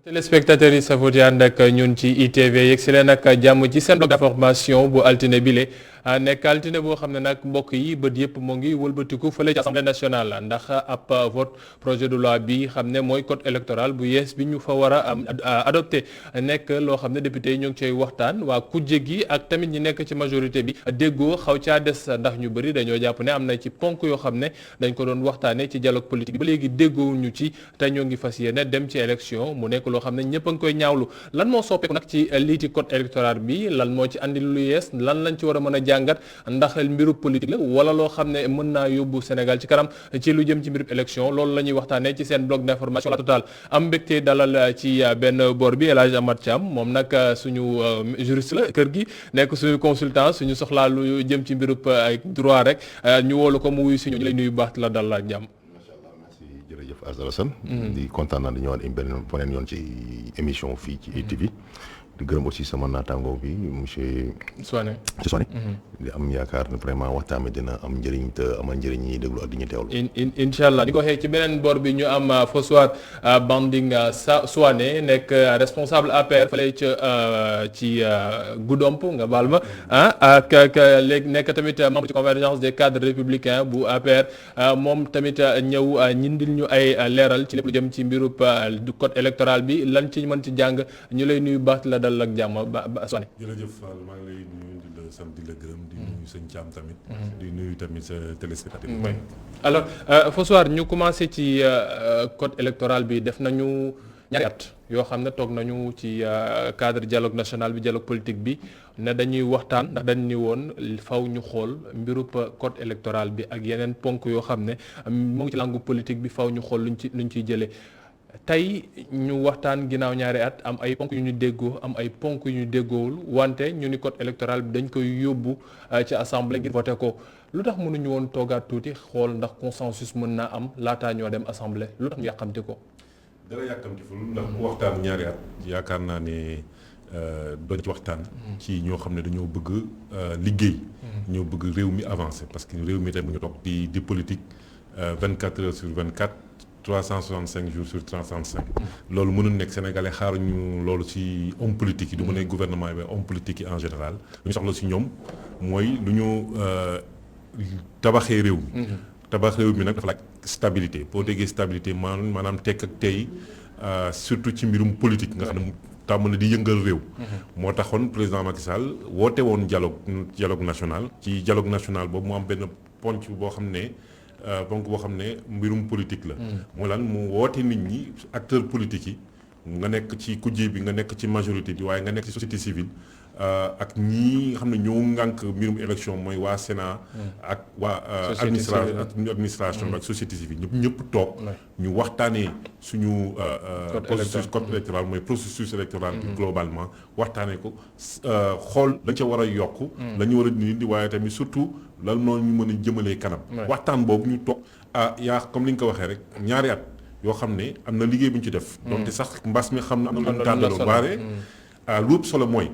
téléspectateurs yi safoo di ànd ak ñun ci ITV yegg si leen ak jàmm ci seen bloc d'information bu altine bile nekk altine boo xam ne nag mbokk yi bët yëpp moo ngi wëlbatiku fële ci assemblée nationale ndax ab vote projet de loi bi xam ne mooy code électoral bu yees bi ñu fa war a adopté nekk loo xam ne député yi ñoo ngi cay waxtaan waa kujje gi ak tamit ñi nekk ci majorité bi déggoo xaw caa des ndax ñu bëri dañoo jàpp ne am na ci ponk yoo xam ne dañ ko doon waxtaanee ci dialogue politique bi ba léegi déggoowuñu ci te ñoo ngi fas yéene dem ci élection mu nekk loo xam ne ñëpp a ngi koy ñaawlu lan moo soppeeku nag ci lii ci code électoral bi lan moo ci andi lu yees lan lañ ci war a mën a jàngat ndax mbiru politique la wala loo xam ne mën naa yóbbu Sénégal ci kanam ci lu jëm ci mbiru élection loolu la ñuy waxtaanee ci seen bloc d'information la total am mbégte dalal ci benn boor bi El Hadj Amath Thiam moom nag suñu juriste la kër gi nekk suñu consultant suñu soxlaa lu jëm ci mbiru ay droit rek ñu woolu ko mu wuyu si ñu lay nuyu baax la dalal ak jàmm. jërëjëf Alassane di kontaan naa di ñëwaat beneen yoon ci émission fii ci ITV di gërëm aussi sama naataango bi monsieur Souane di am yaakaar ne vraiment waxtaan bi dina am njëriñ te amal njëriñ ñi déglu ak di ñu teewlu incha allah di ko waxee ci beneen boor bi ñu am François Banding Souane nekk responsable APR fële ca ci Goudomp nga baal ma ak léegi nekk tamit membre ci convergence des cadres républicains bu APR moom tamit ñëw ñindil ñu ay leeral ci lépp lu jëm ci mbirub du code électoral bi lan ci mën ci jàng ñu lay nuyu baax la dal ak jàmm ba Souane. jërëjëf Fall maa ngi lay nuyu di la sant di la gërëm di nuyu sëñ Thiam tamit. di nuyu tamit sa téléspectateur. oui alors François ñu commencé ci code électoral bi def nañu ñaari at yoo xam ne toog nañu ci cadre dialogue national bi dialogue politique bi ne dañuy waxtaan ndax dañ ni woon faw ñu xool mbirub code électoral bi ak yeneen ponk yoo xam ne mu ngi ci langue politique bi faw ñu xool luñ ciy jëlee. tey ñu waxtaan ginnaaw ñaari at am ay ponk yu ñu déggoo am ay ponk yu ñu déggoowul wante ñu ni code électoral bi dañ koy yóbbu ci assemblée ngir voté ko lu tax mënuñu woon toogaat tuuti xool ndax consensus mën naa am laataa ñoo dem assemblée lu tax ñu yàqamti ko. dara yàkkamti ful ndax waxtaan ñaari at yaakaar naa ne doon ci waxtaan. ci ñoo xam ne dañoo bëgg liggéey. ñoo bëgg réew mi avancer parce que réew mi tamit mu ngi toog di politique 24 heures sur 24. 365 jours sur 365 loolu mënul nekk sénégalais xaaruñu loolu ci homme politique yi du ma ne gouvernement yi homme politique yi en général lu ñu soxla ci ñoom mooy lu ñu tabaxee réew mi tabax réew mi nag dafa laaj stabilité boo déggee stabilité maanaam tekk ak tey surtout ci mbirum politique nga xam ne tàmm na di yëngal réew moo taxoon président Macky Sall woote woon dialogue national ci dialogue national boobu mu am benn ponc boo xam ne donc boo xam ne mbirum politique la. mooy lan mu woote nit ñi acteurs politiques yi nga nekk ci kujje bi nga nekk ci majorité bi waaye nga nekk ci société civile ak ñii nga xam ne ñoo ŋànk mbirum élection mooy waa Sénat. ak waa administration ak société civile ñëpp toog. ñu waxtaanee suñu. processus code électoral mooy processus électoral bi globalement waxtaanee ko xool lañ ca war a yokk. la ñu war a dindi waaye tamit surtout. lan moo ñu mën a jëmalee kanam. waxtaan boobu ñu toog yaa comme li nga ko waxee rek ñaari at yoo xam ne am na liggéey bu ñu ci def. donte sax mbas mi xam na am na lu mu tàndaloo baare. lu ëpp solo mooy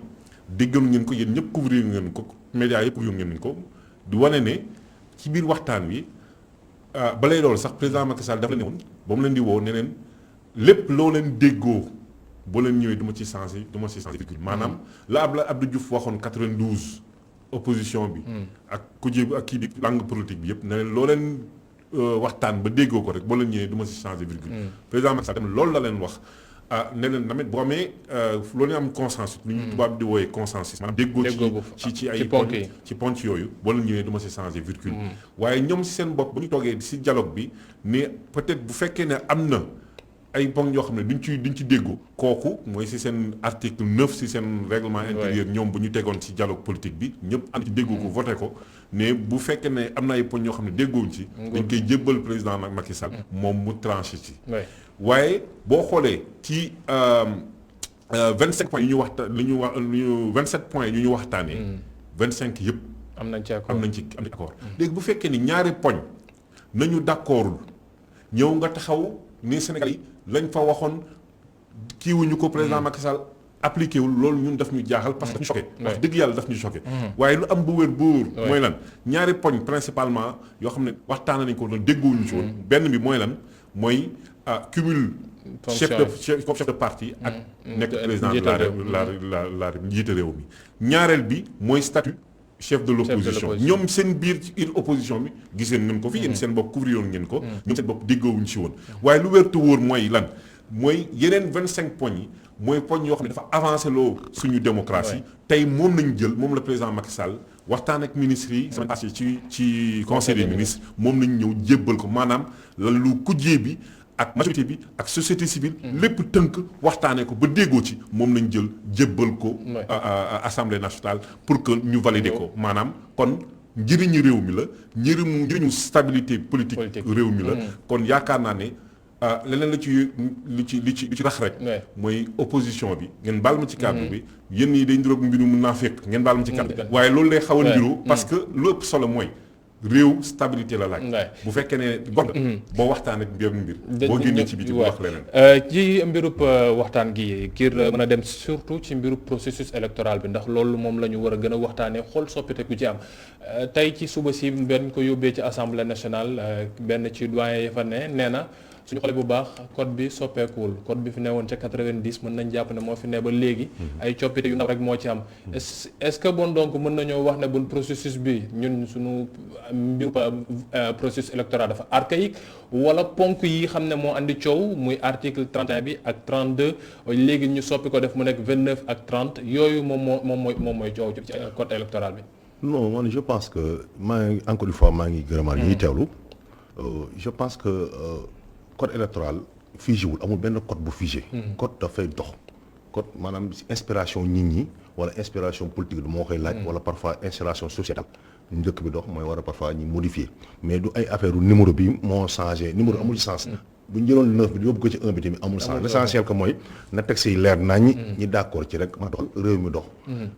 déggoon ngeen ko yéen ñëpp couvrir ngeen ko médias yëpp couvrir ngeen ko di wane ne ci biir waxtaan wi balay loolu sax président Macky Sall dafa leen ne woon ba mu leen di woo ne leen lépp loo leen déggoo boo leen ñëwee du ma ci changé virgule maanaam la Abdou Diouf waxoon 92. opposition bi ak kujje bi ak kii bi langue politique bi yëpp ne leen loo leen waxtaan ba déggoo ko rek boo leen ñëwee du ma si changer virgule président Macky Sall tamit loolu la leen wax ne leen tamit boo amee loolu ñu am consensus lu ñu tubaab di wooyee consensus maanaam déggoo ci ay ci ponc yooyu boo leen ñëwee du ma si changer virgule waaye ñoom si seen bopp bu ñu toogee si dialogue bi ne peut-être bu fekkee ne am na ay ponk yoo xam ne duñ ci déggoo kooku mooy si seen article 9 si seen règlement intérieur ñoom bu ñu tegoon ci dialogue politique bi ñëpp am ci déggoo ko voté ko mais bu fekkee ne am na ay ponk yoo xam ne déggoowuñ ci dañ koy jébbal président nag Macky Sall moom mu tranché ci waaye boo xoolee ci 25 points yu ñu waxtaan lu ñu 27 points yu ñu waxtaanee 25 yëpp am nañ ci accord léegi bu fekkee ni ñaari poñ nañu d'accordul ñëw nga taxaw ni Sénégal yi lañ fa waxoon kiiwuñu ko président Macky Sall appliqué wul loolu ñun daf ñu jaaxal parce que daf ñu choqué wax dëgg yàlla daf ñu choqué waaye lu am bu wér bu wóor mooy lan ñaari poñ principalement yoo xam ne waxtaan nañ ko doon déggoowuñu ci woon benn bi mooy lan mooy cumul chef de parti ak nekk président de la njiite réew mi ñaareel bi mooy statut chef de l'opposition ñoom seen biir ci opposition bi giseen ngeen ko fi yéen seen bopp couvrir ngeen ko ñoom seen bopp déggoowuñ ci woon waaye lu wér te wóor mooy lan mooy yeneen 25 poñ yi mooy poñ yoo xam ne dafa avancé loo suñu démocratie tey moom lañ jël moom la président Macky Sall waxtaan ak ministres yi semaine passée ci conseil des ministres moom lañ ñëw jébbal ko maanaam lan lu kujjee bi ak majorité bi ak société civile lépp tënk waxtaanee ko ba déggoo ci moom lañ jël jébbal ko assemblée nationale pour que ñu valider ko maanaam kon njëriñu réew mi la njëriñu stabilité politique réew mi la kon yaakaar naa ne leneen la ci rax rek mooy opposition bi ngeen baal ma ci kàddu bi yéen ñi dañ duroog mbiru mun naa fekk ngeen baal ma ci kàddu waaye loolu lay xaw a mbiru parce que lu ëpp solo mooy réew stabilité la laaj bu fekkee ne gong boo waxtaan ak mbir boo génnee ci biti bu wax leneen ci mbirub waxtaan gi ngir mën a dem surtout ci mbirub processus électoral bi ndax loolu moom la ñu war a gën a waxtaanee xool soppite ku ci am tey ci suba si benn ko yóbbee ci assemblée nationale benn ci doyen yi fa ne nee na suñu xoolee bu baax code bi soppeekuwul code bi fi newoon ca 90 mën nañ jàpp ne moo fi ne ba léegi ay coppite yu ndaw rek moo ci am est-ce que bon donc mën nañoo wax ne bon processus bi ñun suñu mbir processus électoral dafa archaïque wala ponk yi xam ne moo andi coow muy article 31 bi ak 32 léegi ñu soppi ko def mu nekk 29 ak 30 yooyu moom mooy coow ci code électoral bi. non man je pense que encore une fois maa ngi gërëmaat ñuy teewlu je pense que code électoral figé wul amul benn code bu figé. code dafay dox. code maanaam inspiration nit ñi wala inspiration politique moo koy laaj. wala parfois inspiration sociétale. njëkk bi dox mooy war a parfois ñu modifier mais du ay affaire numéro bi moo changé numéro amul sens. bu ñu jëloon 9 bi yóbbu ko ci 1 bi tamit amul sens l'essentiel que mooy na texte yi leer nañ ñi d'accord ci rek ma doxal réew mi dox.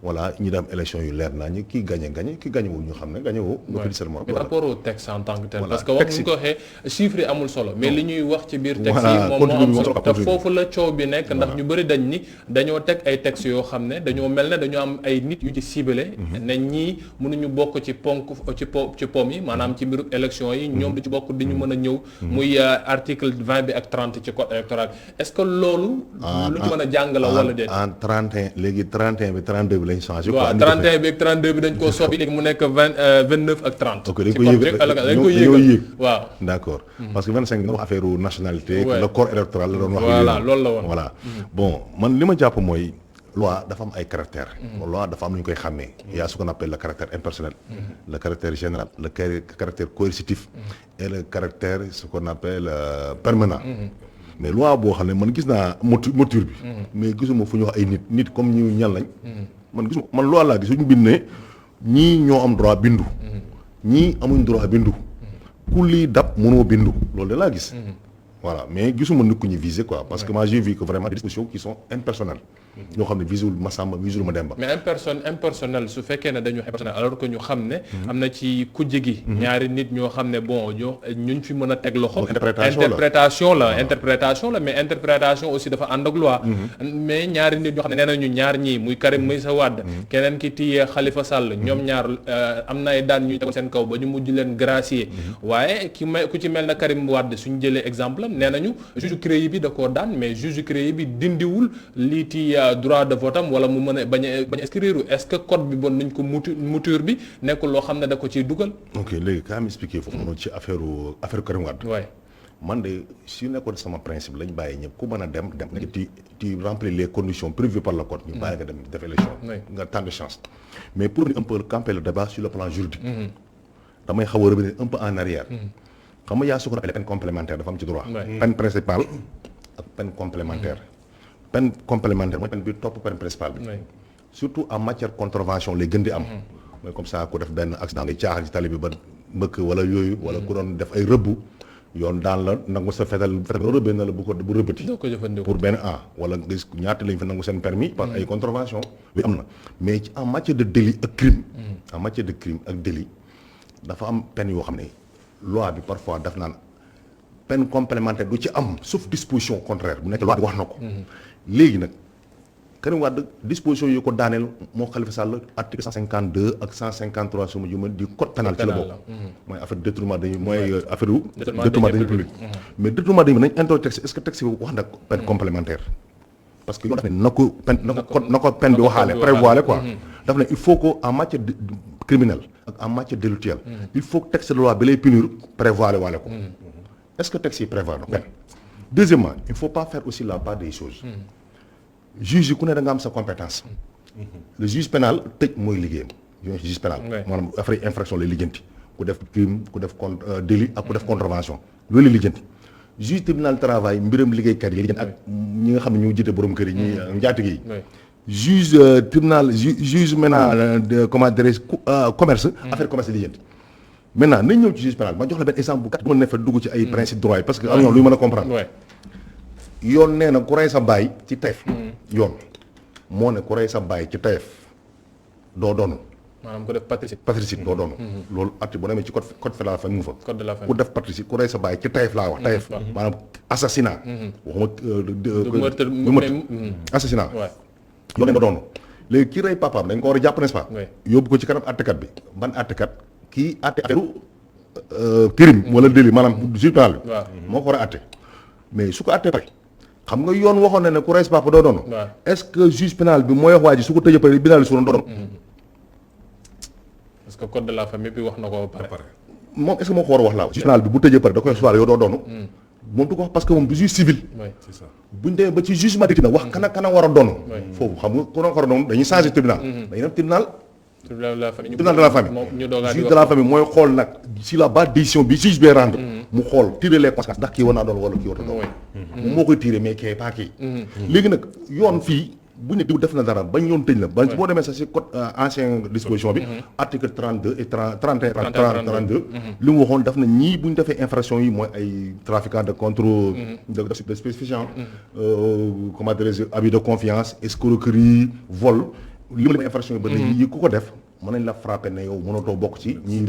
voilà ñi dem élection yu leer nañ ki gagné ki gagné wul ñu xam ne gagné woo. nga fi seulement par rapport au texte en tant que tel. parce que wax ñu ko waxee chiffres yi amul solo. mais li ñuy wax ci biir texte yi moom moo am solo te foofu la coow bi nekk ndax ñu bëri dañ ni dañoo teg ay textes yoo xam ne dañoo mel ne dañoo am ay nit yu ci ciblé. ne ñii mënuñu bokk ci ponk ci pom yi maanaam ci mbiru élection yi ñoom du ci bokk di ñu mën a ñëw muy article 20 bi ak 30 ci code électoral est-ce que loolu. lu ñu mën a jàng la wala déet. en 31 léegi 31 bi 32 bi lañ changé. waaw 31 bi ak 32 bi dañ koo soppi léegi mu nekk 29 ak 30. ok dañ ko yéeg waaw d'accord. parce que 25 bi nga wax affaire nationalité. le corps électoral la doon wax. voilà loolu la woon voilà bon man li ma jàpp mooy. loi dafa am ay caractères. loi dafa am lu ñu koy xàmmee. il y a ce qu'on appelle le caractère impersonnel. le caractère général le caractère coercitif. et le caractère ce qu'on appelle permanent. mais loi boo xam ne man gis naa mouture bi. mais gisuma fu ñu wax ay nit comme ñu ñan lañ. man gisuma man loi laa gis suñu bind ne ñii ñoo am droit bindu. ñii amuñ droit bindu. ku lii dab mënoo bindu loolu de laa gis. voilà mais gisuma nit ku ñu viser quoi parce que moi j'ai vu que vraiment des dispositions qui sont impersonnelles. ñoo xam ne visewul Massamba visewul Mademba. mais impersonnel su fekkee ne dañu impersonnel alors que ñu xam ne. am na ci kujje gi. ñaari nit ñoo xam ne bon ñuñ fi mën a teg loxo. interprétation la mais interprétation aussi dafa ànd ak loi. mais ñaari nit ñoo xam ne nee nañu ñaar ñii muy Karim Meïssa Wade. keneen ki ti Khalifa Sall. ñoom ñaar am na ay daan ñuy tegoon seen kaw ba ñu mujj leen gracier. waaye ku ci mel na Karim Wade suñu jëlee exemple nee nañu juge CREI bi da koo daan mais juge CREI bi dindiwul lii ti droit de vote am wala mu mën a bañ a inscrire est-ce que code bi bon nañ ko mouture bi nekkul loo xam ne da ko ciy dugal. ok léegi kaa ma expliquer foofu noonu ci affaire Karim Wade. waay man de su nekkoon sama principe lañ bàyyi ñëpp ku mën a dem. tu remplis les conditions prévues par le code. ñu bàyyi nga dem def élection. nga tant de chance mais pour un peu camper le débat sur le plan juridique. damay xaw a revenir un peu en arrière. xam nga yaa su ko appelé peine complémentaire dafa am ci droit. peine principale ak peine complémentaire. peine complémentaire mooy peine bi topp peine principale bi. surtout en matière contravention lay gën di am. mooy comme ça ku def benn accident ngay caaxaan ci tali bi ba mbëkk wala yooyu. wala ku doon def ay rëbb. yoon daan la nangu sa fetal rëbbee na la bu rëbbati. pour benn wala nga gis ñaata lañ fa nangu seen permis par ay contravention bi am na mais en matière de délit ak crime. en matière de crime ak délit dafa am peine yoo xam ne loi bi parfois daf naan peine complémentaire du ci am sauf disposition contraire bu nekk loi bi wax na ko. léegi nag Karim Wade disposition yu ko daaneel moo Khalifa Sall article 152 ak 153 su ma juumee du code pénal ci la bokk. mooy affaire détournement dañuy mooy affaire détournement dañuy public. mais détournement dañuy nañ introduire texte est-ce que texte bi wax na peine complémentaire. parce que yoon daf ne na ko peine bi waxaale prévoile quoi. daf ne il faut que en matière criminelle ak en matière délictuelle. il faut que texte de loi bi lay punir prévoile waale ko. est-ce que texte yi prévoit na peine. deuxièmement il ne faut pas faire aussi la part des choses. juge yi ku ne da nga am sa compétence. le juge pénal tëj mooy liggéeyam. juge pénal. maanaam affaire infraction lay lijjanti. ku def crime ku def délit ak ku def contravention loolu lay lijjanti. juge tribunal travail mbiram liggéeykat yi lijjanti ak ñi nga xam ne ñu jiite borom kër yi ñi njaatige yi. juge tribunal juge maintenant de comment dirais-je commerce. affaire commerce lijjanti. maintenant nañ ñëw ci juge pénal ma jox la benn exemple bu gàtt. mën na fa dugg ci ay principe droit yi parce que am na lu ñu mën a comprendre. yoon nee na ku rey sa baay ci tayef. yoon moo ne ku rey sa baay ci tayef doo doonu. maanaam ku def patricide. patricide doo doonu. loolu atti boo demee ci code de la famille mu fa. code de la famille ku def patricide ku rey sa baay ci tayef laa wax. tayef maanaam assassinat. waxuma assassinat. yoon ma doonu. léegi kii rey papaam dañ ko war a jàpp n'est-ce pas. yóbbu ko ci kanam attekat bi ban attekat kii atte affaire crime wala délit maanaam juge pénal bi. moo ko war a atte mais su ko attee pare. xam nga yoon waxoon na ne ku rey sa papa doo doon. est-ce que juge pénal bi mooy wax waa ji su ko tëjee pare binaal su doon doon. parce que code de la famille bi wax na ko ba pare. moom est-ce que moo ko war a wax laa. juge pénal bi bu tëjee pare da koy soir yow doo doon. moom du ko wax parce que moom du juge civil. c'est ça buñ demee ba ci jugement de tribunal wax kana war a doon. foofu xam nga ku war a doon dañuy changer tribunal. dañuy dem tribunal. tribunal de la famille juge de la famille mooy xool nag si la base décision bi juge bee rendre. mu xool tirer les conséquences ndax kii war naa doon wala kii war a doon. moo koy tirer mais kii pas kii. léegi nag yoon fii bu ne diw def na dara bañ yoon tëj la ba boo demee sax si code ancien disposition bi. article 32 et 31 32. li mu waxoon daf na ñii bu ñu defee infraction yi mooy ay trafiquants de contrôle. de stupéfiants. comment dirais-je abus de confiance escroquerie vol. li ma infraction yi ba yi ku ko def mën nañ la frapper ne yow mënatoo bokk ci ñi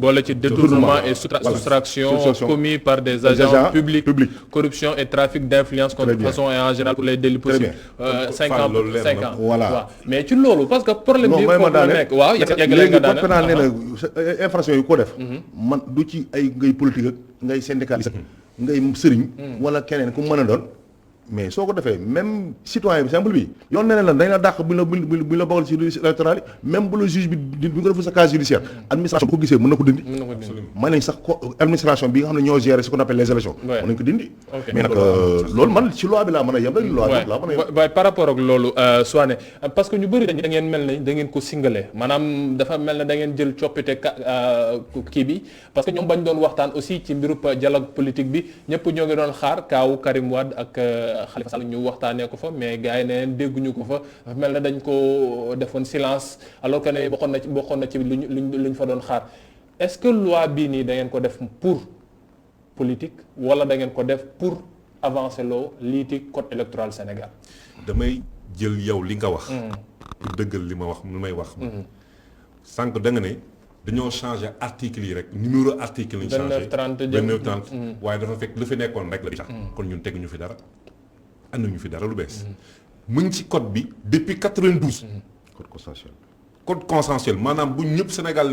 boole ci détournement et soustraction commis par des agents publics corruption et trafic d'influence contrefaçon et en général pour les délits possibles 5 ans voilà mais ci loolu parce que problème bi nekk waaw léegi code pénal nee na infraction yi ko def man du ci ay ngay politique ak ngay syndicaliste ngay sëriñ wala keneen ku mën a doon mais soo ko defee même citoyen bi simple bi yoon nee na la dañ la dàq bu ñu la bogal ci liste électorale yi même bu la juge bi nga deful sa casier judiciaire administration bu ko gisee mën na ko dindi. mën nañ sax administration bi nga xam ne ñoo gérer ce qu'on appelle les élections. mën nañ ko dindi. mais nag loolu man ci loi bi laa mën a yem rek. loi bi laa mën a yem waaye par rapport ak loolu Souané parce que ñu bëri da ngeen mel ne da ngeen ko singale maanaam dafa mel ne da ngeen jël coppite kii bi parce que ñoom bañ doon waxtaan aussi ci mbirub dialogue politique bi ñëpp ñoo ngi doon xaar kaawu Karim Wade ak Khalifa Sall ñu waxtaanee ko fa mais gars yi neen dégguñu ko fa dafa mel ne dañ ko defoon silence alors que ne bokkoon na ci luñ fa doon xaar est-ce que loi bii nii da ngeen ko def pour politique wala da ngeen ko def pour avancer loo liiti code électoral Sénégal. damay jël yow li nga wax. pour dëggal li may wax. sànq da nga ne dañoo changer article yi rek numéro article lañ changé 29 30 waaye dafa fekk lu fi nekkoon rek la sax kon ñun teguñu fi dara anduñu fi dara lu bees mu ngi ci code bi depuis 92 code consensuel maanaam bu ñëpp Sénégal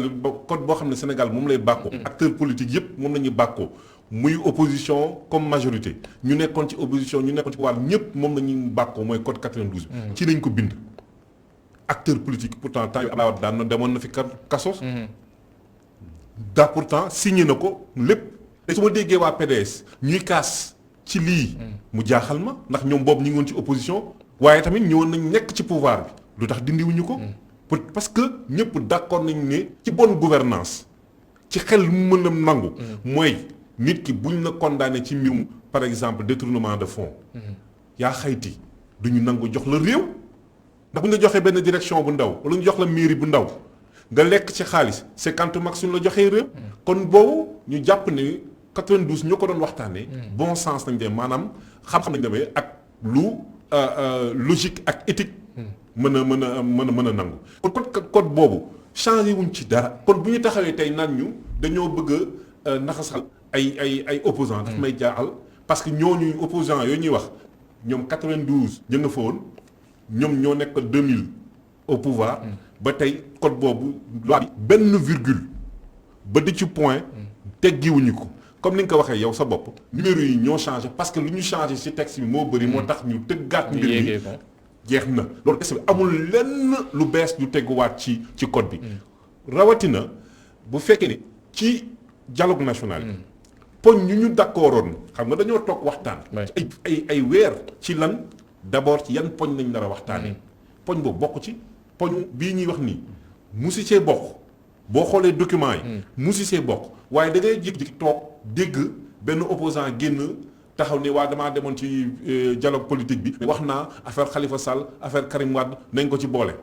code boo xam ne Sénégal moom lay bàkkoo acteurs politiques yëpp moom la ñuy bàkkoo muy opposition comme majorité ñu nekkoon ci opposition ñu nekkoon ci wàll ñëpp moom la ñuy bàkkoo mooy code 92 ci lañ ko bind acteur politique pourtant temps yu Abdoulaye Wade daan na demoon na fi kasos daa pourtant signé na ko lépp te su ma déggee waa PDS ñuy kaas ci lii mu jaaxal ma ndax ñoom boobu ñu ngi woon ci opposition waaye tamit ñëwoon nañ nekk ci pouvoir bi lu tax dindiwuñu ko parce que ñëpp d'accord nañ ne ci bonne gouvernance ci xel mu mën a nangu mooy nit ki buñ la condamné ci mbirum par exemple détournement de fonds yaa xayti duñu nangu jox la réew ndax bu ñu la joxee benn direction bu ndaw wala ñu jox la mairie bu ndaw nga lekk ci xaalis 50 max suñu la joxee réew kon boobu ñu jàpp ne 92 ñoo ko doon waxtaanee bon sens nañ dem maanaam xam-xam nañ demee ak lu logique ak éthique mën a nangu kon code boobu changé wuñ ci dara kon bu ñu taxawee tey naan ñu dañoo bëgg a naxasal ay opposants daf may jaaxal parce que ñooñu opposants yooyu ñuy wax ñoom 92 ñu nga fa woon ñoom ñoo nekk 2000 au pouvoir ba tey code boobu loi bi benn virgule ba di ci point teggiwuñu ko comme ni nga ko waxee yow sa bopp numéro yi ñoo changé parce que lu ñu changé ci texte bi moo bëri moo tax ñu tëggaat mbir mi jeex na loolu texte bi amul lenn lu bees lu teguwaat ci code bi rawatina bu fekkee ni ci dialogue national yi poñ ñu d'accordoon xam nga dañoo toog waxtaan ay weer ci lan d'abord ci yan poñ nañ nar a waxtaanee poñ boobu bokk ci poñ bii ñuy wax nii musi see bokk boo xoolee documents yi musi see bokk waaye da ngay jékki-jékki toog dégg benn opposant génn taxaw ne waa damaa demoon ci dialogue politique bi wax naa affaire Khalifa Sall affaire Karim Wade nañ ko ci boole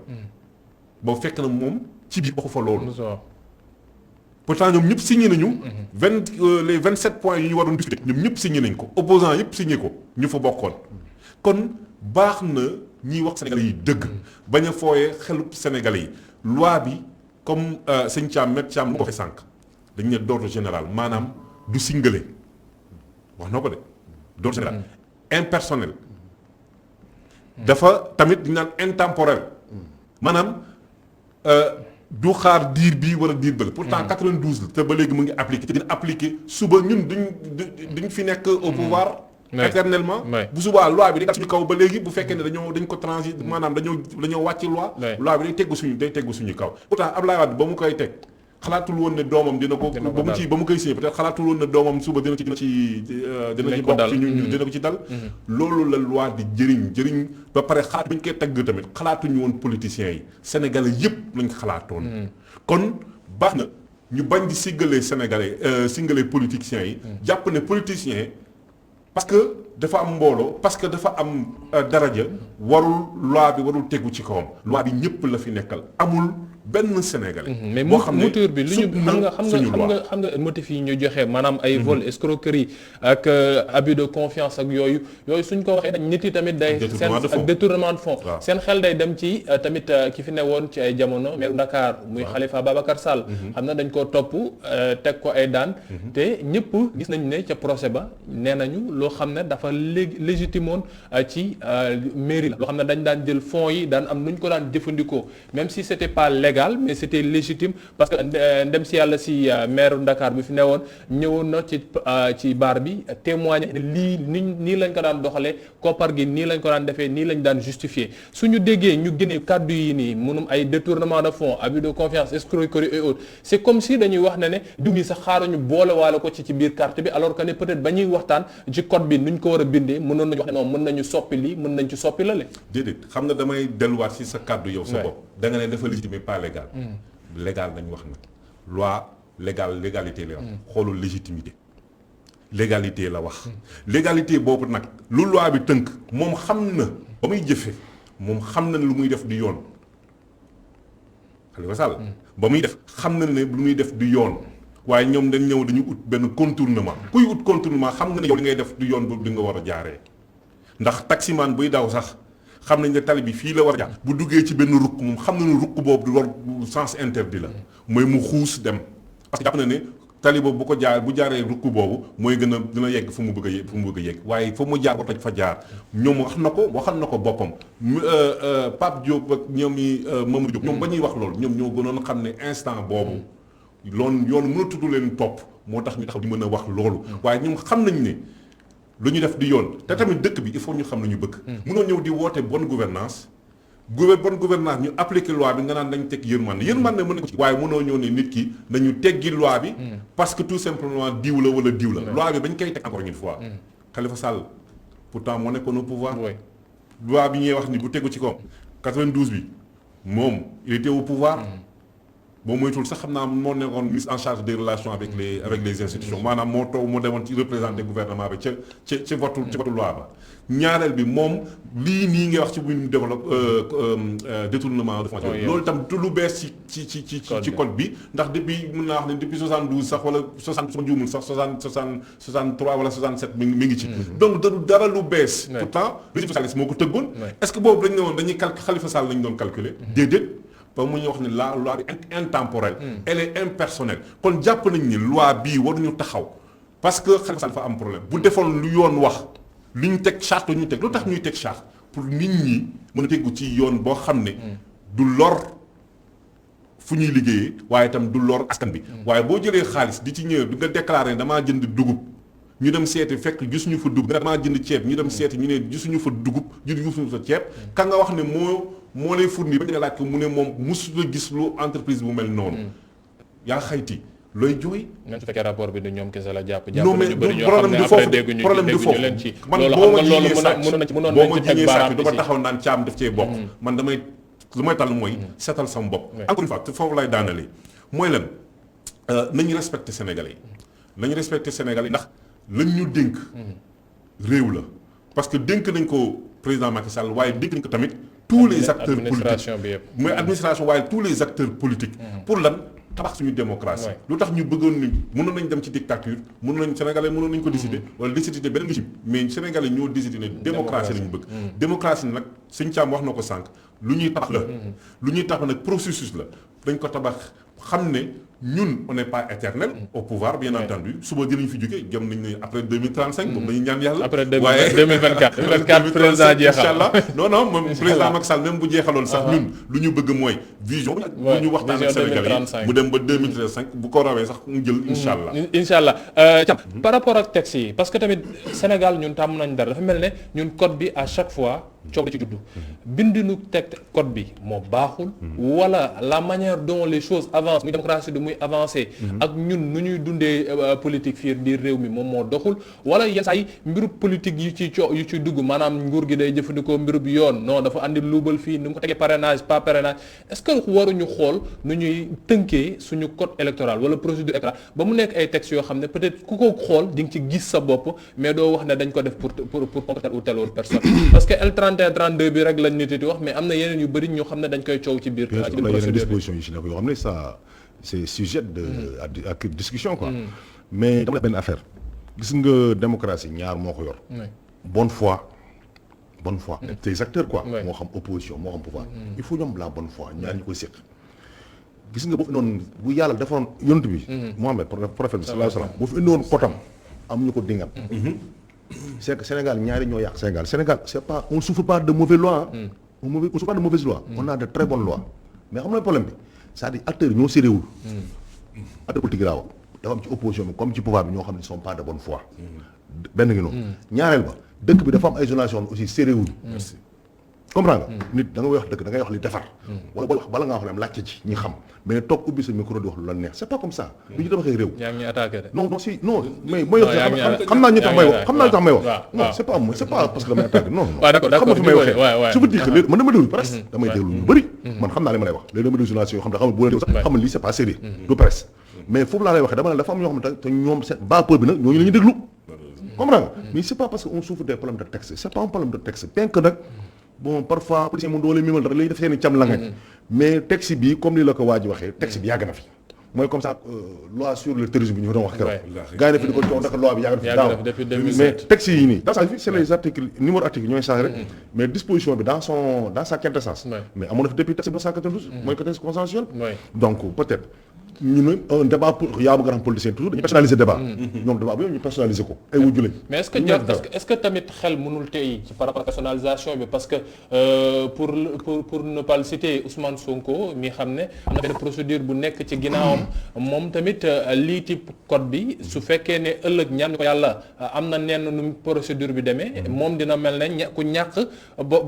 boo fekk na moom ci biir waxu fa loolu pourtant ñoom ñëpp signé nañu les 27 points yi ñu waroon discuter ñoom ñëpp signé nañ ko opposant yëpp signé ko ñu fa bokkoon kon baax na ñiy wax sénégalais yi dëgg bañ a fooyee xelub sénégalais yi loi bi comme sëñ Thiam met Thiam lu ko waxee sànq dañ ne d'ordre général maanaam du singale wax na ko de d'ordre général impersonnel dafa tamit dañ naan intemporel maanaam du xaar diir bii wala diir bële pourtant 92 la te ba léegi mu ngi appliqué te dina appliqué suba ñun duñ fi nekk au pouvoir éternellement bu subaa loi bi day suñu kaw ba léegi bu fekkee ne dañ ko transit maanaam dañoo wàcc loi bi day teggu suñu kaw pourtant Abdoulaye Wade ba mu koy teg xalaatul woon ne doomam dina ko ba mu koy signé peut-être xalaatul woon ne doomam suba dina ci bokk ci ñu dina ko ci dal loolu la loi di jëriñ ba pare xalaat bi ñu koy tagg tamit xalaatuñu woon politiciens yi sénégalais yëpp lañ xalaatoon kon baax na ñu bañ di singalee politiciens yi jàpp ne politiciens parce que dafa am mbooloo parce que dafa am daraja loi bi warul tegu ci kawam loi bi ñëpp la fi nekkal amul benn Sénégalais. mais mouture bi lu ñu xam nga motif yi ñu joxe maanaam ay vol escroquerie ak abus de confiance ak yooyu suñ ko waxee nit yi tamit day seen ak détournement de fonds seen xel day dem ci tamit ki fi ne woon ci ay jamono maire Dakar muy Khalifa Babacar Sall xam na dañ koo topp teg ko ay daan te ñëpp gis nañ ne ca procès ba nee nañu loo xam ne dafa légitime woon ci mairie la loo xam ne dañ daan jël fonds yi daan am nu ñu ko daan jëfandikoo même si c'était pas légal mais c'était légitime parce que ndem si yàlla si maire Dakar bi fi newoon ñëwoon na ci baar bi témoigner lii nii lañ ko daan doxalee koppar gi nii lañ ko daan defee nii lañ daan justifier suñu déggee ñu génnee kàddu yi nii munum ay détournement de fonds abus de confiance escroquerie et autres c'est comme si dañuy wax ne diw gi sax xaaruñu boole waale ko ci biir carte bi alors que ne peut-être ba ñuy waxtaan ci code bi nuñ ko war a bindee mënoon nañu wax ne non mën nañu soppi lii mën nañ ci soppi la le déedéet xam nga damay delluwaat si sa kàddu yow sa bopp da nga ne dafa légitime pas légal légal nañ wax nag loi légalité la wax xoolul légitimité légalité la wax légalité boobu nag lu loi bi tënk moom xam na ba muy jëfe moom xam na ne lu muy def du yoon Khalifa Sall ba muy def xam na ne lu muy def du yoon waaye ñoom dañu ut benn contournement kuy ut contournement xam nga ne yow li ngay def du yoon boobu di nga war a jaaree ndax taximan buy daw sax xam nañ ne tali bi fii la war a jaar bu duggee ci benn rukk moom xam na ne rukk boobu du war sens interdit la mooy mu xuus dem parce que jàpp na ne tali boobu bu jaaree rukk boobu mooy dina yegg fu mu bëgg a yegg waaye fa mu jaar ba toj fa jaar ñoom waxal na ko boppam Pape Diop ak ñoom yi Mamadou Diop ñoom ba ñuy wax loolu ñoom ñoo gënoon xam ne instant boobu yoon mënatutu leen topp moo tax ñu taxaw di mën a wax loolu waaye ñoom xam nañ ne lu ñu def di yoon te tamit dëkk bi il faut ñu xam lu ñu bëgg mënoo ñëw di woote bonne gouvernance bonne gouvernance ñu appliquer loi bi nga naan dañ teg yërmande mën na ko ci waaye mënoo ñëw ne nit ki nañu teggi loi bi parce que tout simplement diw la wala diw la loi bi bañ koy teg encore une fois Khalifa Sall pourtant moo nekkoon au pouvoir loi bi ñuy wax ni bu tegu ci kaw 92 bi moom il était au pouvoir boo moytul sax xam naa moo nekkoon ministre en charge des relations avec les institutions maanaam moo demoon ci représenter gouvernement bi ca votu loi ba ñaareel bi moom lii nii ngay wax ci bu ñu développe détournement de fonds loolu itam lu bees ci code bi ndax depuis mën naa wax ne depuis 72 sax wala 60 sama juumul sax 63 wala 67 mi ngi ci donc dara lu bees pourtant régime socialiste moo ko tëggoon est-ce que boobu dañ ne woon dañuy Khalifa Sall lañ doon calculer déedéet ba mu ñu wax ne la loi bi intemporelle elle est impersonnelle kon jàpp nañ ni loi bii waruñu taxaw parce que Khalifa Sall dafa am problème bu defoon lu yoon wax li ñu teg charte ñu teg lu tax ñuy teg charte pour nit ñi mën a tegu ci yoon boo xam ne du lor fu ñuy liggéeyee waaye itam du lor askan bi waaye boo jëlee xaalis di ci ñëwee du nga déclaré damaa jënd dugub ñu dem seeti fekk gisuñu fa dugub damaa jënd ceeb ñu dem seeti ñu ne gisuñu fa dugub gisuñu fa ceeb ka nga wax ne moo lay fournir ba nga laaj ko mu ne moom mosut a gis lu entreprise bu mel noonu yaa xayti looy jooy. même su fekkee rapport bi du ñoom kese la jàpp. non mais problème du foofu problème du foofu man boo ma jiñee sàcc boo ma jiñee sàcc du ma taxaw naan caam daf cee bokk. man damay lu may tal mooy seetal sama bopp. encore une fois te foofu lay daanalee mooy lan nañu respecté Sénégalais yi. nañu respecté Sénégalais yi ndax lañ ñu dénk. réew la parce que dénk nañ ko président Macky Sall waaye dénk nañ ko tamit tous les acteurs politiques mooy administration waaye tous les acteurs politiques. pour lan. tabax suñu démocratie lu tax ñu bëggoon ni mënoon nañ dem ci dictature mënoon nañ sénégalais mënoon nañ ko décider wala décider beneen régime mais sénégalais ñoo décider ne démocratie lañu bëgg démocratie nag sëñ Thiam wax na ko sànq lu ñuy tabax la lu ñuy tabax nag processus la dañ ko tabax xam ne ñun on n'est pas éternel au pouvoir bien entendu suba dinañ fi jógee jëm nañ ne après 2035 moom dañuy ñaan yàlla après 2024 président jeexal inchallah non moom président Macky Sall même bu jeexaloon sax ñun lu ñu bëgg mooy vision bu ñu waxtaan ak Sénégalais yi mu dem ba 2035 bu ko rawee sax mu jël inchallah Thiam par rapport ak texte yi parce que tamit Sénégal ñun tàmm nañ dara dafa mel ne ñun code bi à chaque fois coow ci juddu bindinu teg code bi moo baaxul wala la manière dont les choses avancent muy démocratie du muy avancé ak ñun nu ñuy dundee politique fii biir réew mi moom moo doxul wala yenn saa yi mbiru politique yu ci dugg maanaam nguur gi day jëfandikoo mbiru bi yoon non dafa andi luubal fii ni mu ko tegee parrainage pas parrainage est-ce que waruñu xool nu ñuy tënkee suñu code électoral wala procédure électorale ba mu nekk ay textes yoo xam ne peut-être ku ko xool di nga ci gis sa bopp mais doo wax ne dañ ko def pour telle ou telle autre personne parce que L31-32 bi rek lañ nit di wax mais am na yeneen yu bëri ñoo xam ne dañ koy coow ci biir procédure disposition yi ci nekk yoo xam ne ça c'est sujet à discussion quoi mais dama benn affaire gis nga démocratie ñaar moo ko yor bonne foi des acteurs quoi moo xam opposition moo xam pouvoir il faut ñoom la bonne foi ñaar ñu koy séq gis nga boo fi noonu bu yàlla defoon yonent bi Mohamed prophète bi sallallahu alayhi wasallam boo fi indiwoon potam am ñu ko dingat c'est que Sénégal ñaari ñoo yàq Sénégal c'est pas on souffre pas de mauvaises lois on souffre pas de mauvaises lois on a de très bonnes lois mais xam nga problème bi c'est-à-dire acteurs yi ñoo séréwul acteurs politique laa wax dafa am ci opposition bi comme ci pouvoir bi ñoo xam ne sont pas de bonne foi benn ngi noonu ñaareel ba dëkk bi dafa am ay journalistes aussi séréwul comprends nga nit da nga wax dëgg da ngay wax li defar wala boo wax bala ngaa wax leen laajte ci ñi xam mais toog ubbi sa micro di wax lu la neex c'est pas comme ça lu ñu tabaxee réew yaa ngi attaqué de non mais mooy xam naa ñu tax may wax non c'est pas parce que damay attaqué non xam nga fi may waxee je veux dire que léegi man dama déglu presse damay déglu lu bëri man xam naa li ma lay wax léegi dama déglu journaliste yoo xam ne xam nga bu leen sax xam ne lii c'est pas sérieux du presse mais foofu laa lay waxee dama ne dafa am ñoo xam ne te ñoom seen bas peuple bi nag ñooñu la ñuy déglu comprends nga mais c'est pas parce que on souffre des problèmes de texte c'est pas un problème de texte bien que nag bon parfois policier mu doole mimal dara léegi def seen i cam la nga mais texte bi comme li la ko waa ji waxee texte bi yàgg na fi mooy comme ça loi sur le terrorisme bi ñu fa doon wax keroog gars yi na fi di ko jox ndax loi bi yàgg na fi daaw mais texte yi nii dans sa vie c'est les articles numéro article ñooy changé rek mais disposition bi dans sa quintessence mais amoon na fi depuis texte 1992 mooy que texte consensuel donc peut-être ñu ne un débat pour yaa bëgg a xam politicien toujours dañu personnaliser débat ñoom débat bi ñu personnaliser ko ay wujju lañ mais est-ce que tamit xel mënul tey ci par rapport à personnalisation bi parce que pour ne pas le citer Ousmane Sonko mi xam ne am na benn procédure bu nekk ci ginnaawam moom tamit lii ci code bi su fekkee ne ëllëg ñaan ko yàlla am na nenn nu procédure bi demee moom dina mel ne ku ñàkk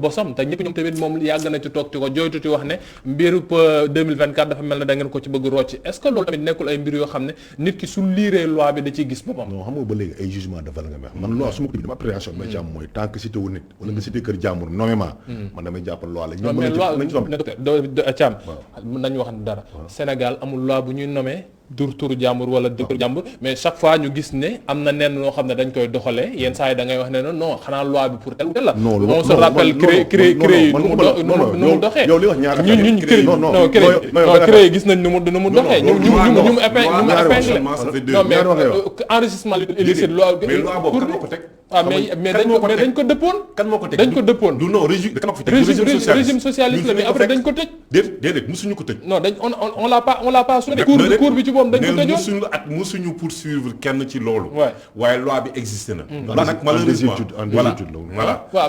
bosam te ñëpp ñoom tamit moom yàgg na ci toog ti ko jooytuti wax ne mbiru 2024 dafa mel ne da ngeen ko ci bëgg rocc est-ce que loolu tamit nekkul ay mbir yoo xam ne nit ki su liiree loi bi da ciy gis boppam. non xam nga ba léegi ay jugement de valeur nga may wax man loi su ma ko dama appréhension bi ma ci am mooy tant que cité wu nit wala nga cité kër jàmbur nommément man damay jàppal loi la mais loi Thiam nañu wax dara Sénégal amul loi bu ñuy nommé turu jàmbur wala dëkk jàmbur mais chaque fois ñu gis ne am na nenn noo xam ne dañ koy doxalee yenn saa yi da ngay wax ne non xanaa loi bi pour tel tel la on se rappelle cré yi nu mu doxee yow li wax ñaar ñun cré yi gis nañ nu mu doxee ñu épinglé non mais enrichissement illicite loi mais loi boobu kan moo ko teg dañ ko dëppoon. kan moo ko teg dañ ko dëppoon. du non régime socialiste la mais après dañ ko tëj. déedéet musuñu ko tëj. non on l'a pas soulevé. cour bi ci boppam dañ ko tëjoon. musuñu poursuivre kenn ci loolu. waaye loi bi existé na. loi nag malheureusement voilà.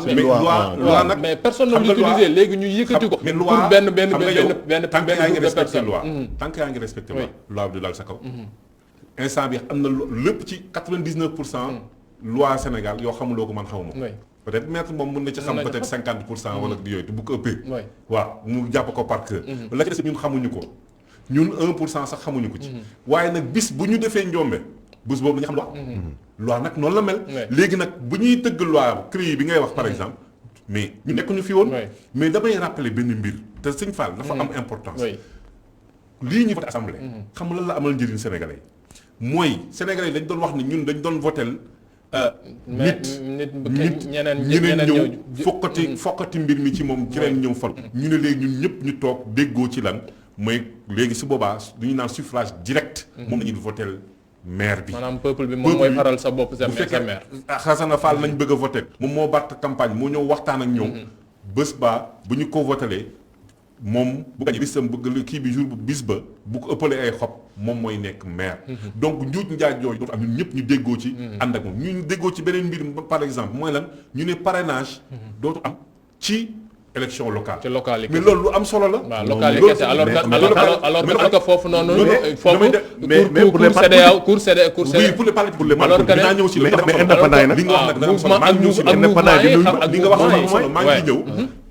mais loi nag mais personne ne l'utilisait léegi ñu yëkkati ko. pour benn tant que yaa ngi respecté loi. tant que yaa ngi respecté loi bi du dal sa kaw. instant bi am na lépp ci 99% loi Sénégal yoo xamuloo ko man xamuma ko. peut-être maître moom mën na ci xam peut-être 50% wala yooyu te bu ko ëppee. waaw mu jàpp ko par cœur. la ci des ñun xamuñu ko ñun 1% sax xamuñu ko ci. waaye nag bis bu ñu defee njombe bés boobu dañu xam loi. loi nag noonu la mel. léegi nag bu ñuy tëgg loi CREI bi ngay wax par exemple. mais ñu nekkuñu fi woon. mais damay rappeler benn mbir te Sëñ Fall dafa am importance. lii ñu voté assemblée. xam lan la amal njëriñ Sénégalais yi mooy Sénégalais yi dañ doon wax ne ñun dañ doon votel ñeneen ñëw fokkati mbir mi ci moom ci leen ñëw fal. ñu ne léegi ñun ñëpp ñu toog déggoo ci lan mooy léegi su boobaa du ñu naan suffrage direct. moom la ñuy votel maire bi. maanaam peuple bi moom mooy faral sa bopp sa maire. Xasana Fall lañ bëgg a voté moom moo batt campagne moo ñëw waxtaan ak ñoom. bés ba bu ñu ko votelee moom bu gañe bisam bëgg kii bi jour bu bis ba bu ko ëppalee ay xob moom mooy nekk maire. donc njuuj njaaj yooyu dootu am ñun ñëpp ñu déggoo ci. ànd ak moom ñu déggoo ci beneen mbir par exemple mooy lan ñu ne parrainage. dootu am ci élection locale. ci locale yi mais loolu lu am solo la. waaw locale yi kese alors que foofu noonu. foofu cour CEDEAO oui pour les partis pour les partis dinaa ñëw si mais indépendant yi nag li nga wax nag dana am solo maa ngi ñëw si li nga wax am solo maa ngi ñëw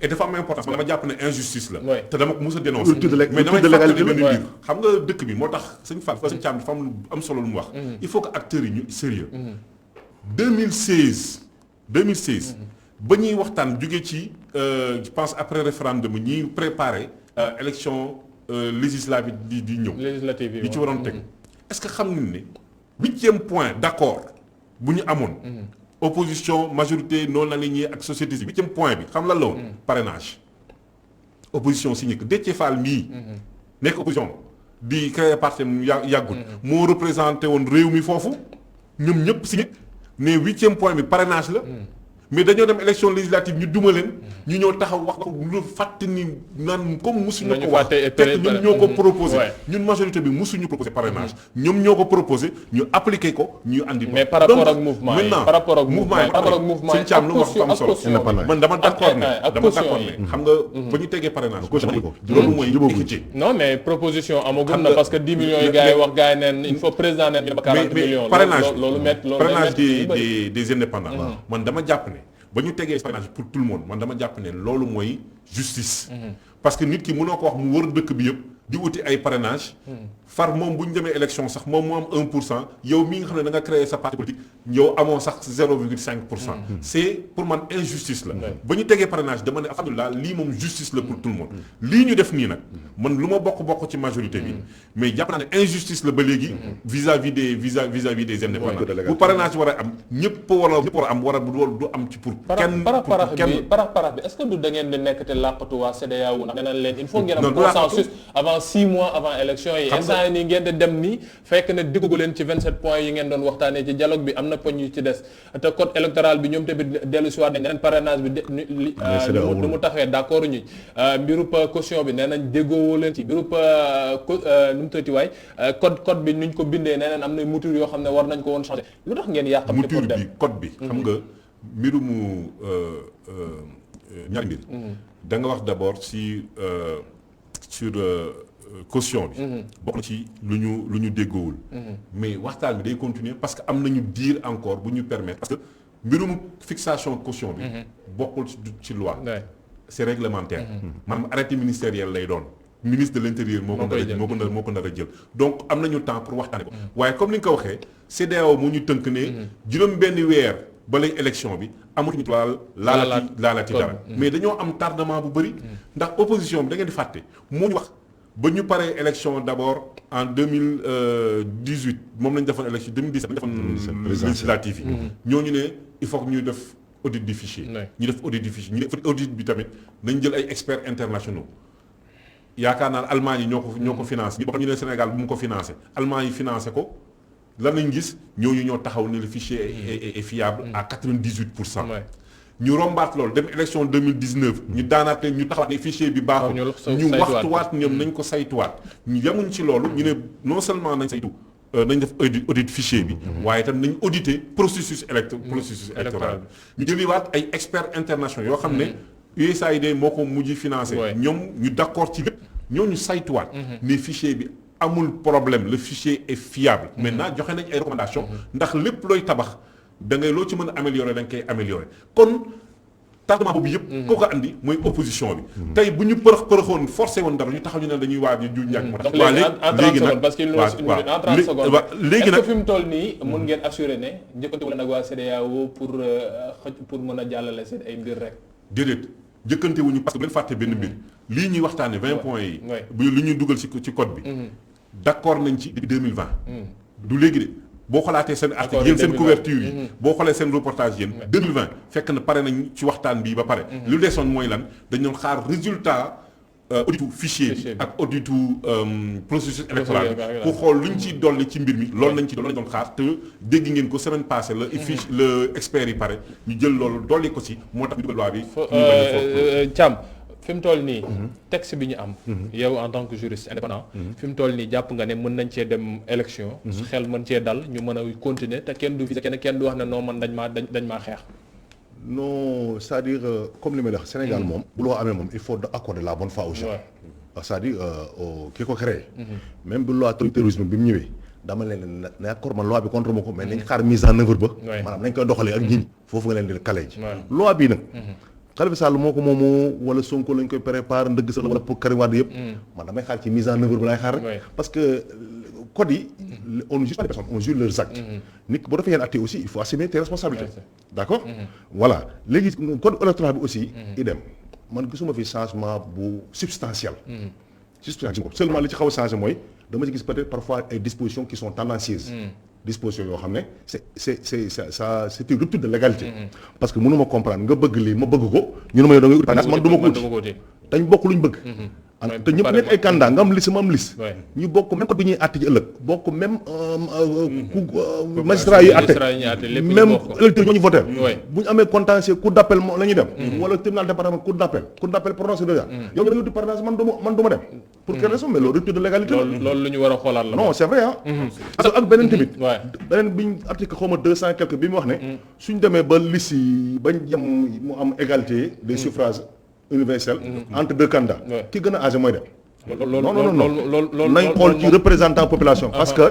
et dafa am importance dama jàpp ne injustice la te dama ko mos a dénoncer mais damay fàttali benn mbir xam nga dëkk bi moo tax sëñ Fall sëñ Thiam dafa am solo lu mu wax il faut que acteurs yi ñu sérieux 2016 ba ñuy waxtaan jóge ci je pense après référendum ñuy préparer élection législative di ñëw législative yi ci waroon teg est-ce que xam nga ne 8e point d'accord bu ñu amoon opposition majorité non alignée ak société civile 8e point bi xam lan la woon parrainage opposition signé que Déthié Fall mii nekk opposition di créer parti yàggul moo représenté woon réew mi foofu ñoom ñëpp signé ne 8e point bi parrainage la mais dañoo dem élection législative ñu duma leen ñu ñëw taxaw wax lu fàtte ni naan comme musuñu ko wax fekk ñun ñoo ko proposé ñun majorité bi musuñu proposé parrainage ñoom ñoo ko proposé ñu appliqué ko ñu andi mais par rapport ak mouvement yi par rapport ak mouvement yi sëñ Thiam lu mu wax ko am solo man dama d'accord ne xam nga ba ñu tegee parrainage loolu mooy équité non mais proposition amagum na parce que 10 millions yi gars yi wax gars yi neen il faut président neen ba 40 millions parrainage des indépendants man dama jàpp ne ba ñu tegee parrainage pour tout le monde man dama jàpp ne loolu mooy justice. parce que nit ki mënoo ko wax mu wër dëkk bi yëpp di wuti ay parrainage. far moom bu ñu demee élection sax moom mu am 1% yow mii nga xam ne da nga créer sa parti politique yow amoo sax 0,5%. c'est pour man injustice la. ba ñu tegee parrainage dama ne alhamdulilah lii moom justice la pour tout le monde. lii ñu def nii nag man lu ma bokk ci majorité bi mais jàpp naa ne injustice la ba léegi. vis-à-vis des indépendants. bu parrainage war a am ñëpp war a am du am ci pour. kenn parax bi est-ce que du da ngeen di nekk te làqatu waa CEDEAO ndax nee nañ leen il faut ngeen am consensus avant 6 mois avant élection yi. instant yi nii ngeen di dem nii fekk na diggu leen ci 27 points yi ngeen doon waxtaanee ci dialogue bi am na poñ yu ci des te code électoral bi ñoom tamit dellu si waat nañ leen parrainage bi nu mu taxawee d'accord ñu mbirub caution bi nee nañ déggoowoo leen ci mbirub nu mu tëti waay code bi nuñ ko bindee nee nañ am na mouture yoo xam ne war nañ ko woon changer lu tax ngeen yàqam ci mouture bi code bi xam nga mbirumu ñaari mbir da nga wax d'abord sur caution bi bokk na ci lu ñu déggoowul mais waxtaan bi day continuer parce que am nañu diir encore bu ñu permettre parce que mbirum fixation caution bi bokkul ci loi c'est réglementaire maanaam arrêté ministériel lay doon ministre de l'intérieur moo ko nar a jël donc am nañu temps pour waxtaane ko waaye comme ni nga ko waxee CEDEAO moo ñu tënk ne juróom benn weer ba lay élection bi amatuñu laalati dara mais dañoo am tardement bu bëri ndax opposition bi da ngeen di fàtte moo ñu wax ba ñu paree élection d'abord en 2018 moom lañu defoon élection 2017 lañu defoon législative yi ñooñu ne il faut que ñu def audit du fichier ñu def audit bi tamit nañ jël ay experts internationaux yaakaar naa Allemagne yi ñoo ko financé ñu ne Sénégal bu mu ko financé Allemagne yi financé ko lan lañ gis ñooñu ñoo taxaw ne le fichier est fiable à 98%. ñu rombaat loolu dem élection 2019 ñu daanaat leen ñu taxawaat ne fichier bi baaxul ñu waxtuwaat ñoom nañ ko saytuwaat ñu yemuñ ci loolu ñu ne non seulement nañ saytu nañ def audit fichier bi waaye itam nañ auditer processus électoral ñu jëliwaat ay experts internationaux yoo xam ne USAID moo ko mujj financé ñoom ñu d'accord ci lépp ñooñu saytuwaat ne fichier bi amul problème le fichier est fiable maintenant joxe nañ ay recommandations ndax lépp looy tabax da ngay loo ci mën a améliorer da nga koy améliorer kon tardement boobu yëpp koo ko andi mooy opposition bi tey bu ñu përëxoon forcé woon dara ñu taxaw ñu ne dañuy waaj ñu ñàkk moo tax léegi nag parce que il nous reste une minute en 30 secondes léegi nag est-ce que fi mu toll nii mun ngeen assurer ne njëkkante wala nag waa CEDEAO pour mën a jàllale seen ay mbir rek déedéet jëkkante wuñu parce que bu leen fàtte benn mbir lii ñuy waxtaane 20 points yi bu li ñuy dugal ci code bi d'accord nañ ci depuis 2020 du léegi de boo xalaatee seen article yéen seen couverture yi boo xoolee seen reportage yéen 2020 fekk na pare nañ ci waxtaan bii ba pare lu desoon mooy lan dañ doon xaar résultat auditu fichier bi ak auditu processus électoral bi pour xool luñ ci dolli ci mbir mi loolu nañ ci loolu lañ doon xaar te dégg ngeen ko semaine passée la fiche le expert yi pare ñu jël loolu dolli ko ci moo tax ñu dugal loi bi Thiam fi mu toll nii texte bi ñu am yow en tant que juriste indépendant fi mu toll nii jàpp nga ne mën nañ cee dem élection xel mën cee dal ñu mën a continuer te kenn du visé kenn du wax ne non man dañ maa xeex non c'est-à-dire comme li may wax Sénégal moom bu loo amee moom il faut accorder la bonne foi aux gens c'est-à-dire ki ko créé même bu loi terrorisme bi mu ñëwee dama leen ne accord man loi bi contre ma ko mais nañ xaar mise en œuvre ba maanaam nañ koy doxalee ak nit ñi foofu nga leen di kale ji loi bii nag Khalifa Sall moo ko moomu wala Sonko lañ koy préparer ndëgg sa wala pour Karim Wade yëpp man damay xaar ci mise en œuvre bi laay xaar rek parce que code yi on ne juge pas les personnes on juge leurs actes nit boo defee yenn actes aussi il faut assumer tes responsabilités d'accord voilà léegi code électoral bi aussi idem man gisuma fi changement bu substantiel seulement li ci xaw a changé mooy dama ci gis peut-être parfois ay dispositions qui sont tendancieuses disposition yoo xam ne c'est une rupture de légalité parce que mënuma comprendre nga bëgg lii ma bëgg ko ñu ne ma yow da ngay ut parrainage man du ma ko uti dañ bokk luñ bëgg te ñëpp nekk ay candidat nga am liste ma am liste ñu bokk même code bi ñuy àtte ci ëllëg bokk même magistrat yi àtte même électeurs ñoo ñu voté bu ñu amee contentieux cour d'appel la ñuy dem wala tribunal département cour d'appel prononcé déjà yow da ngay uti parrainage man du ma dem pour quelle raison mais loolu rupture de légalité loolu lu ñu war a xoolaat la non c'est vrai parce que ak beneen tamit beneen biñ article xaw ma 200 quelque bi mu wax ne suñ demee ba liste yi bañ jëm mu am égalité des suffrages universel entre deux candidats ki gën a âgé mooy dem non nañ xool ci représentant population parce que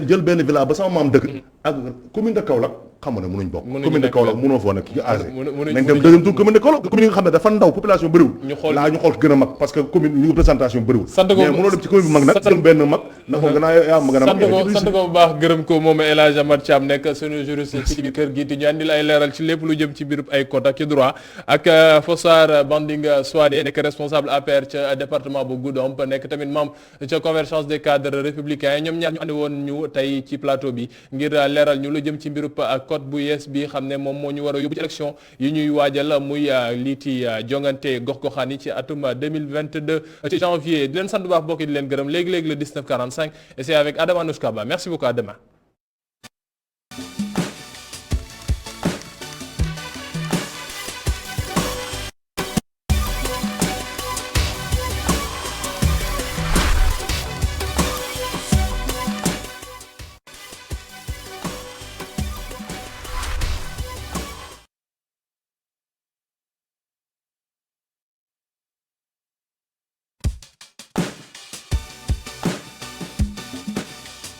jël benn village ba sama maam dëkk ak commune de Kaolack xam nga ne mënuñ bokk commune de Kaolack mënoo foo nag ki âgé nañ dem deuxième tour commune de Kaolack commune yi nga xam ne dafa ndaw population bëriwul laa ñu xool gën a mag parce que commune ñu représentation bëriwul mais mënoo dem ci commune bu mag nag jël benn mag na ko gën a yaa ma gën a mag sant ko bu baax gërëm ko moom El Hadj Amad Thiam nekk suñu juriste ci biir kër gi te ñu andil ay leeral ci lépp lu jëm ci biir ay code ak ci droit ak Fossar Banding Souadé nekk responsable APR ca département bu Goudomp nekk tamit membre ca convergence des cadres républicains ñoom ñaar ñu andi woon ñu tey ci plateau bi ngir leeral ñu lu jëm ci mbirub code bu yees bi xam ne moom moo ñu war a yóbbu ci élection yi ñuy waajal muy liiti jongante gox-goxaan yi ci atum 2022 ci janvier di leen sant bu baax bokk di leen gërëm léegi-léegi le 19:45 et c'est avec Adama Nouchkaba merci beaucoup à demain